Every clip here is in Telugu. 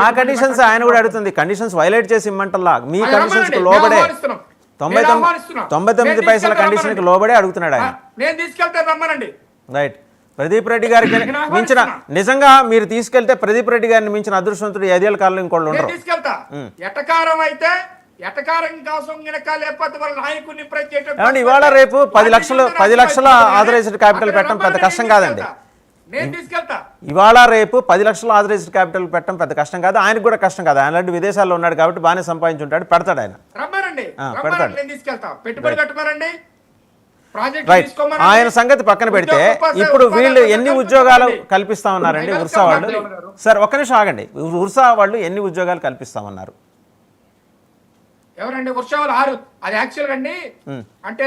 ఆ కండిషన్స్ ఆయన కూడా అడుగుతుంది. కండిషన్స్ వైలేట్ చేసి ఇమ్మంటల్లా, మీ కండిషన్స్ కు లోబడే 99 పైసల కండిషన్ కి లోబడే అడుగుతున్నాడు ఆయన. నేను తీసుకెళ్తాను, రమ్మనండి. రైట్. ప్రదీప్ రెడ్డి గారికి మించిన, నిజంగా మీరు తీసుకెళ్తే ప్రదీప్ రెడ్డి గారిని మించిన అదృష్టవంతుడు 5 ఏళ్ళ కాలంలో ఇంకోళ్ళు ఉండరు. తీసుకెళ్తా. ఎటకారం అయితే ఎటకారం కోసం లేకపోతే వాళ్ళ నాయకుడిని ఏమండి, ఇవాళ రేపు 10 లక్షల ఆథరైజ్డ్ క్యాపిటల్ పెట్టడం పెద్ద కష్టం కాదండి. నేను తీసుకెళ్తా. ఇవాళ రేపు 10 లక్షల ఆథరైజ్డ్ క్యాపిటల్ పెట్టడం పెద్ద కష్టం కాదు, ఆయనకు కూడా కష్టం కాదు. ఆయన లాంటి విదేశాల్లో ఉన్నాడు కాబట్టి బాగానే సంపాదించుంటాడు, పెడతాడు ఆయన. రమ్మనండి, పెడతాడు. నేను తీసుకెళ్తా. పెట్టుబడి పెట్టమనండి. రైట్. ఆయన సంగతి పక్కన పెడితే ఇప్పుడు వీళ్ళు ఎన్ని ఉద్యోగాలు కల్పిస్తామన్నారండి ఉర్సా వాళ్ళు? సార్ ఒక్క నిమిషం ఆగండి. ఉర్సా వాళ్ళు ఎన్ని ఉద్యోగాలు కల్పిస్తామన్నారు? ఎవరండి? ఉర్సా వాళ్ళు 6. అది యాక్చువల్ అండి, అంటే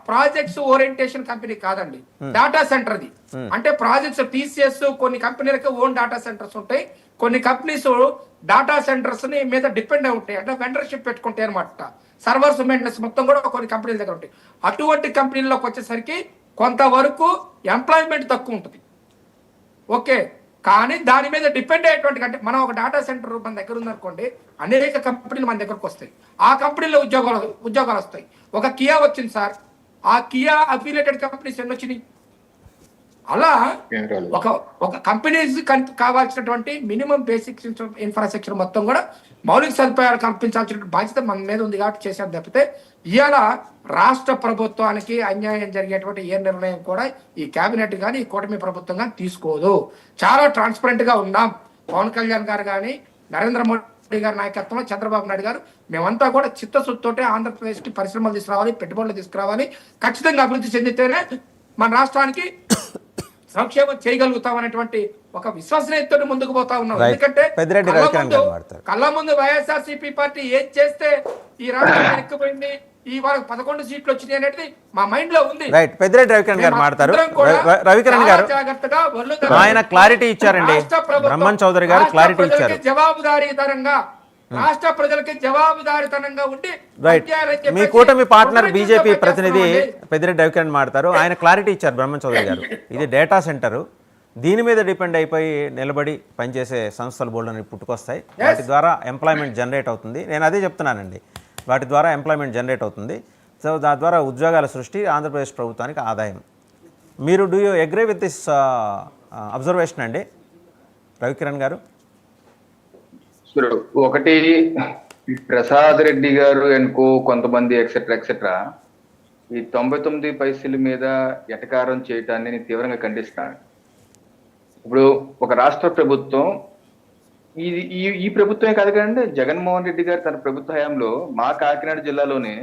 ప్రాజెక్ట్స్ ఓరియంటేషన్ కంపెనీ కాదండి, డాటా సెంటర్ అది. అంటే ప్రాజెక్ట్స్ టీసీఎస్ కొన్ని కంపెనీలకు ఓన్ డాటా సెంటర్స్ ఉంటాయి, కొన్ని కంపెనీస్ డాటా సెంటర్స్ ని మీద డిపెండ్ అయి ఉంటాయి, అంటే వెండర్షిప్ పెట్టుకుంటాయి అనమాట. సర్వర్స్ మెయింటెనెన్స్ మొత్తం కూడా కొన్ని కంపెనీల దగ్గర ఉంటాయి. అటువంటి కంపెనీల్లోకి వచ్చేసరికి కొంతవరకు ఎంప్లాయ్మెంట్ తక్కువ ఉంటుంది, ఓకే. కానీ దాని మీద డిపెండ్ అయ్యేటువంటి, అంటే మనం ఒక డేటా సెంటర్ మన దగ్గర ఉందనుకోండి, అనేక కంపెనీలు మన దగ్గరకు వస్తాయి, ఆ కంపెనీలో ఉద్యోగాలు వస్తాయి. ఒక కియా వచ్చింది సార్, ఆ కియా అఫిలియేటెడ్ కంపెనీస్ ఎన్ని వచ్చినాయి? అలా ఒక కంపెనీస్ కావాల్సినటువంటి మినిమం బేసిక్ ఇన్ఫ్రాస్ట్రక్చర్ మొత్తం కూడా మౌలిక సదుపాయాలు కల్పించాల్సిన బాధ్యత మన మీద ఉంది కాబట్టి చేశారు తప్పితే ఇవాళ రాష్ట్ర ప్రభుత్వానికి అన్యాయం జరిగేటువంటి ఏ నిర్ణయం కూడా ఈ కేబినెట్ కానీ ఈ కూటమి ప్రభుత్వం కానీ తీసుకోదు. చాలా ట్రాన్స్పరెంట్ గా ఉన్నాం. పవన్ కళ్యాణ్ గారు కానీ, నరేంద్ర మోడీ గారి నాయకత్వంలో చంద్రబాబు నాయుడు గారు, మేమంతా కూడా చిత్తశుద్ధితోటే ఆంధ్రప్రదేశ్ కి పరిశ్రమలు తీసుకురావాలి, పెట్టుబడులు తీసుకురావాలి, ఖచ్చితంగా అభివృద్ధి చెందితేనే మన రాష్ట్రానికి సంక్షేమం చేయగలుగుతాం అనేటువంటి ఒక విశ్వసనీయతతో ముందుకు పోతా ఉన్నాం. ఎందుకంటే కళ్ళ ముందు వైఎస్ఆర్సీపీ పార్టీ ఏం చేస్తే ఈ రాష్ట్రం వెనక్కిపోయింది, ఈ వాళ్ళకి 11 సీట్లు వచ్చినాయి అనేది మా మైండ్ లో ఉంది. రైట్. పెద్దిరెడ్డి రవికిరణ్ గారు మాట్లాడతారు. రవికిరణ్ గారు ఆయన క్లారిటీ ఇచ్చారండి. బ్రహ్మన్ చౌదరి గారు క్లారిటీ ఇచ్చారు. జవాబుదారీతనంగా రాష్ట్ర ప్రజలకి జవాబుదారీతనంగా ఉండి, రైట్. మీ కూటమి పార్ట్నర్ బీజేపీ ప్రతినిధి పెద్దిరెడ్డి రవికిరణ్ మాట్లాడతారు. ఆయన క్లారిటీ ఇచ్చారు బ్రహ్మన్ చౌదరి గారు. ఇది డేటా సెంటరు, దీని మీద డిపెండ్ అయిపోయి నిలబడి పనిచేసే సంస్థలు బోల్డని పుట్టుకొస్తాయి, వాటి ద్వారా ఎంప్లాయ్మెంట్ జనరేట్ అవుతుంది. నేను అదే చెప్తున్నానండి, వాటి ద్వారా ఎంప్లాయ్మెంట్ జనరేట్ అవుతుంది. సో దాని ద్వారా ఉద్యోగాల సృష్టి, ఆంధ్రప్రదేశ్ ప్రభుత్వానికి ఆదాయం. మీరు do you agree with this observation అండి రవికిరణ్ గారు? ఒకటి, ప్రసాద్ రెడ్డి గారు ఎన్కో కొంతమంది ఎక్సెట్రా ఈ 99 పైసల మీద ఎటకారం చేయటాన్ని నేను తీవ్రంగా ఖండిస్తాను. ఇప్పుడు ఒక రాష్ట్ర ప్రభుత్వం, ఈ ప్రభుత్వమే కాదు కదండి, జగన్మోహన్ రెడ్డి గారు తన ప్రభుత్వ హయాంలో మా కాకినాడ జిల్లాలోనే